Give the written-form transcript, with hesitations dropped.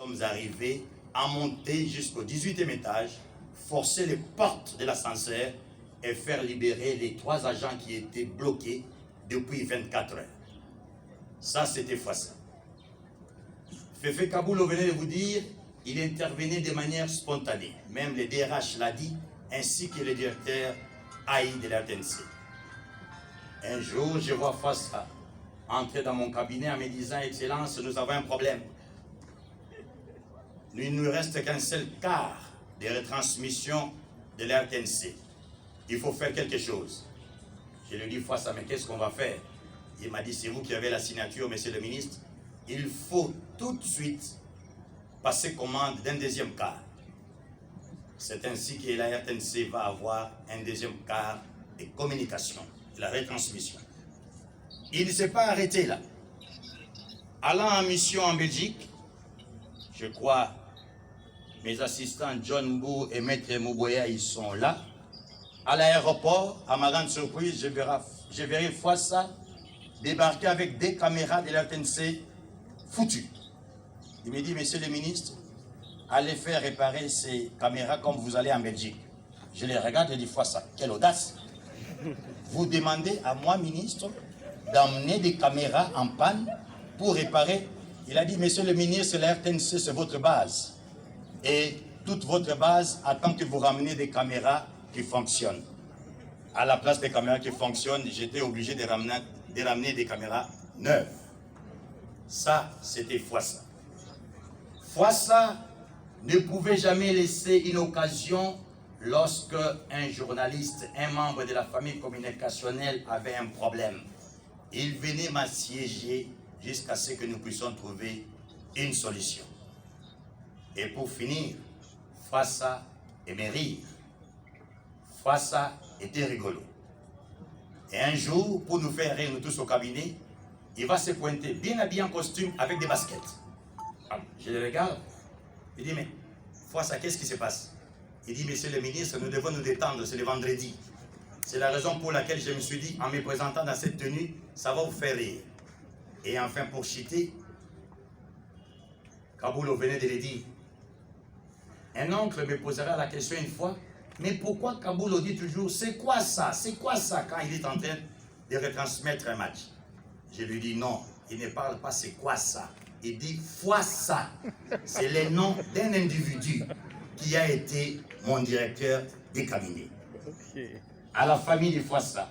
Nous sommes arrivés à monter jusqu'au 18e étage, forcer les portes de l'ascenseur et faire libérer les 3 agents qui étaient bloqués depuis 24 heures. Ça, c'était Fwassa. Féfé Kabulo venait de vous dire, il intervenait de manière spontanée. Même le DRH l'a dit, ainsi que le directeur AI de la RTNC. Un jour, je vois Fwassa entrer dans mon cabinet en me disant, Excellence, nous avons un problème. Il ne nous reste qu'un seul quart de retransmission de la RTNC. Il faut faire quelque chose. Je lui dis, Fwassa, mais qu'est-ce qu'on va faire? Il m'a dit, c'est vous qui avez la signature, monsieur le ministre. Il faut tout de suite passer commande d'un deuxième quart. C'est ainsi que la RTNC va avoir un deuxième quart de communication, de la retransmission. Il ne s'est pas arrêté là. Allant en mission en Belgique, je crois, mes assistants John Bou et Maître Mouboya, ils sont là. À l'aéroport, à ma grande surprise, je verrai Fwassa débarquer avec des caméras de la RTNC foutues. Il me dit, monsieur le ministre, allez faire réparer ces caméras comme vous allez en Belgique. Je les regarde et dis, Fwassa, quelle audace! Vous demandez à moi, ministre, d'emmener des caméras en panne pour réparer. Il a dit, monsieur le ministre, la RTNC, c'est votre base. Et toute votre base attend que vous rameniez des caméras qui fonctionnent. À la place des caméras qui fonctionnent, j'étais obligé de ramener des caméras neuves. Ça, c'était Fwassa. Fwassa ne pouvait jamais laisser une occasion lorsque un journaliste, un membre de la famille communicationnelle avait un problème. Il venait m'assiéger jusqu'à ce que nous puissions trouver une solution. Et pour finir, Fwassa aimait rire. Fwassa était rigolo. Et un jour, pour nous faire rire nous tous au cabinet, il va se pointer bien habillé en costume avec des baskets. Alors, je le regarde. Il dit, mais Fwassa, qu'est-ce qui se passe? Il dit, monsieur le ministre, nous devons nous détendre, c'est le vendredi. C'est la raison pour laquelle je me suis dit, en me présentant dans cette tenue, ça va vous faire rire. Et enfin, pour chiter, Kabulo venait de le dire. Un oncle me posera la question une fois, mais pourquoi Kabulo dit toujours, c'est quoi ça? C'est quoi ça quand il est en train de retransmettre un match? Je lui dis non, il ne parle pas c'est quoi ça. Il dit Fwassa. C'est le nom d'un individu qui a été mon directeur des cabinets. À la famille de Fwassa.